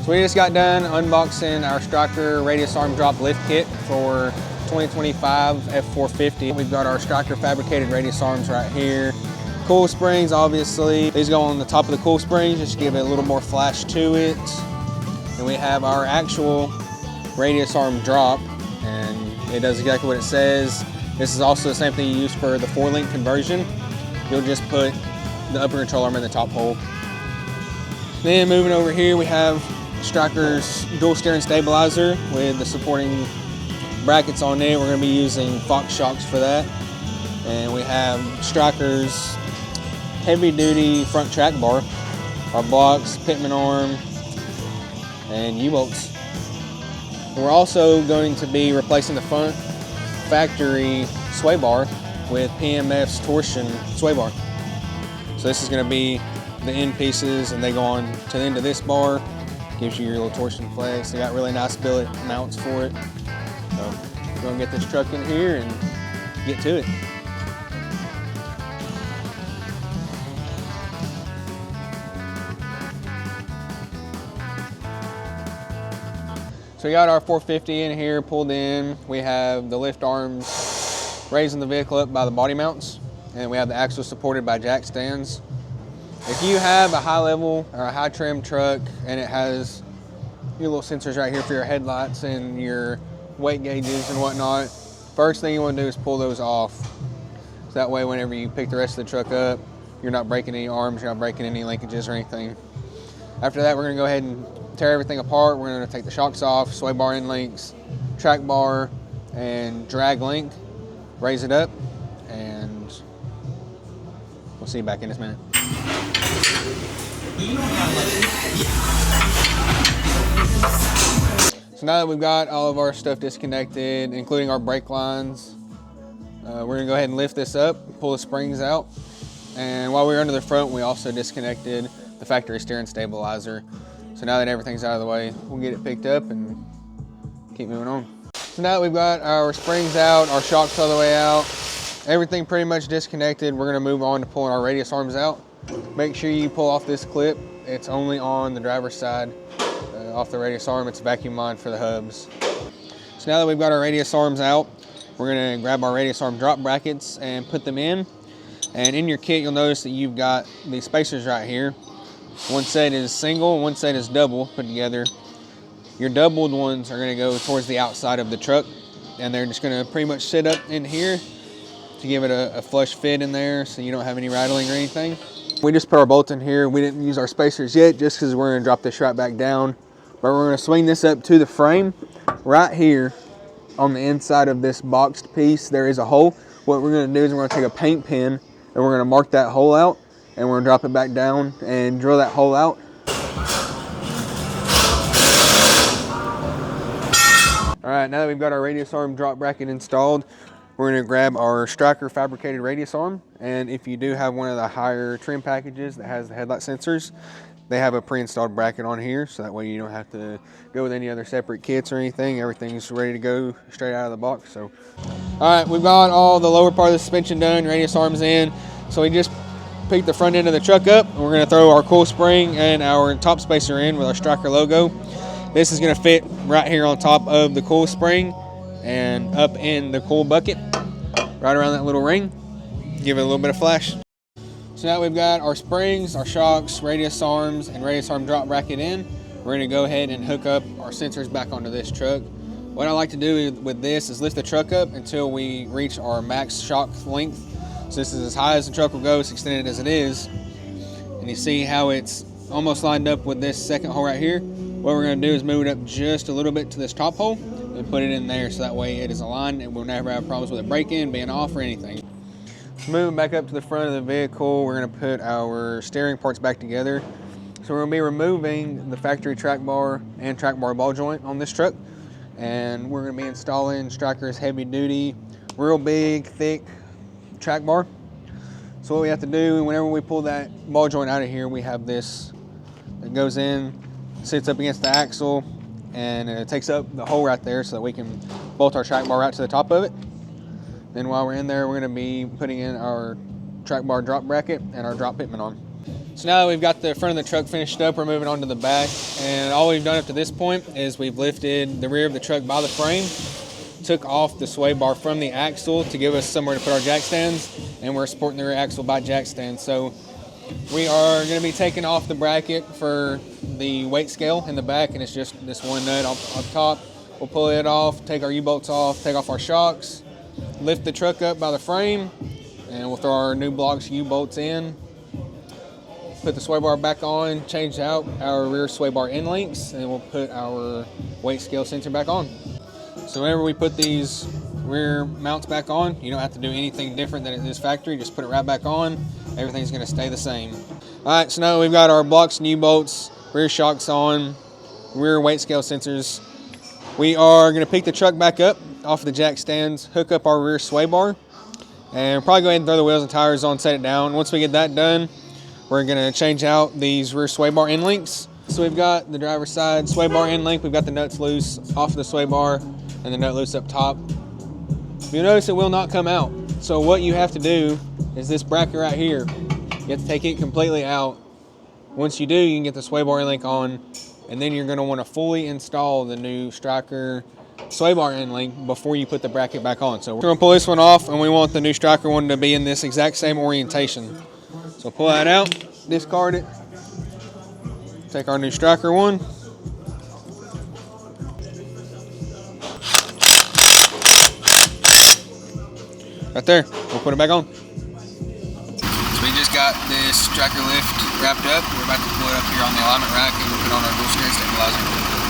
We just got done unboxing our Stryker radius arm drop lift kit for 2025 F-450. We've got our Stryker fabricated radius arms right here. Coil springs, obviously. These go on the top of the coil springs just to give it a little more flash to it. And we have our actual radius arm drop, and it does exactly what it says. This is also the same thing you use for the 4-link conversion. You'll just put the upper control arm in the top hole. Then moving over here, we have Stryker's dual steering stabilizer with the supporting brackets on there. We're going to be using Fox shocks for that. And we have Stryker's heavy duty front track bar, our blocks, pitman arm, and U-bolts. We're also going to be replacing the front factory sway bar with PMF's Torsion sway bar. So this is going to be the end pieces, and they go on to the end of this bar. Gives you your little torsion flex. They got really nice billet mounts for it. So we're gonna get this truck in here and get to it. So we got our 450 in here pulled in. We have the lift arms raising the vehicle up by the body mounts, and we have the axle supported by jack stands. If you have a high level or a high trim truck and it has your little sensors right here for your headlights and your weight gauges and whatnot, first thing you want to do is pull those off. So that way whenever you pick the rest of the truck up, you're not breaking any arms, you're not breaking any linkages or anything. After that, we're going to go ahead and tear everything apart. We're going to take the shocks off, sway bar end links, track bar, and drag link, raise it up, and we'll see you back in this minute. So now that we've got all of our stuff disconnected, including our brake lines, we're gonna go ahead and lift this up, pull the springs out. And while we were under the front, we also disconnected the factory steering stabilizer. So now that everything's out of the way, we'll get it picked up and keep moving on. So now that we've got our springs out, our shocks all the way out, everything pretty much disconnected, we're gonna move on to pulling our radius arms out. Make sure you pull off this clip. It's only on the driver's side, off the radius arm. It's vacuum lined for the hubs. So now that we've got our radius arms out, we're gonna grab our radius arm drop brackets and put them in. And in your kit, you'll notice that you've got these spacers right here. One set is single, one set is double put together. Your doubled ones are gonna go towards the outside of the truck, and they're just gonna pretty much sit up in here to give it a flush fit in there so you don't have any rattling or anything. We just put our bolts in here. We didn't use our spacers yet just because we're gonna drop this right back down. But we're gonna swing this up to the frame. Right here on the inside of this boxed piece, there is a hole. What we're gonna do is we're gonna take a paint pen and we're gonna mark that hole out, and we're gonna drop it back down and drill that hole out. All right, now that we've got our radius arm drop bracket installed, we're gonna grab our Stryker fabricated radius arm, and if you do have one of the higher trim packages that has the headlight sensors, they have a pre-installed bracket on here, so that way you don't have to go with any other separate kits or anything. Everything's ready to go straight out of the box. So, all right, we've got all the lower part of the suspension done, radius arms in. So we just picked the front end of the truck up, and we're gonna throw our coil spring and our top spacer in with our Stryker logo. This is gonna fit right here on top of the coil spring and up in the coil bucket, right around that little ring. Give it a little bit of flash. So now we've got our springs, our shocks, radius arms, and radius arm drop bracket in. We're gonna go ahead and hook up our sensors back onto this truck. What I like to do with this is lift the truck up until we reach our max shock length. So this is as high as the truck will go, it's extended as it is. And you see how it's almost lined up with this second hole right here. What we're gonna do is move it up just a little bit to this top hole and put it in there so that way it is aligned and we'll never have problems with it breaking, being off, or anything. Moving back up to the front of the vehicle, we're going to put our steering parts back together. So we're going to be removing the factory track bar and track bar ball joint on this truck, and we're going to be installing Stryker's heavy duty, real big, thick track bar. So what we have to do, whenever we pull that ball joint out of here, we have this that goes in, sits up against the axle, and it takes up the hole right there so that we can bolt our track bar right to the top of it. Then while we're in there, we're going to be putting in our track bar drop bracket and our drop pitman on. So now that we've got the front of the truck finished up, we're moving on to the back. And all we've done up to this point is we've lifted the rear of the truck by the frame, took off the sway bar from the axle to give us somewhere to put our jack stands, and we're supporting the rear axle by jack stands. So we are going to be taking off the bracket for the weight scale in the back, and it's just this one nut up top. We'll pull it off, take our U-bolts off, take off our shocks, lift the truck up by the frame, and we'll throw our new blocks U-bolts in, put the sway bar back on, change out our rear sway bar end links, and we'll put our weight scale sensor back on. So whenever we put these rear mounts back on, you don't have to do anything different than at this factory. Just put it right back on. Everything's going to stay the same. All right, so now we've got our blocks and U-bolts, rear shocks on, rear weight scale sensors. We are going to pick the truck back up off the jack stands, hook up our rear sway bar, and probably go ahead and throw the wheels and tires on, set it down. Once we get that done, we're going to change out these rear sway bar end links. So we've got the driver's side sway bar end link. We've got the nuts loose off of the sway bar and the nut loose up top. You'll notice it will not come out. So what you have to do is this bracket right here. You have to take it completely out. Once you do, you can get the sway bar end link on, and then you're going to want to fully install the new Stryker sway bar end link before you put the bracket back on. So we're going to pull this one off, and we want the new Stryker one to be in this exact same orientation. So pull that out, discard it, take our new Stryker one. Right there, we'll put it back on. So we just got this Stryker lift wrapped up. We're about to pull it up here on the alignment rack and we'll put on our dual steering stabilizer.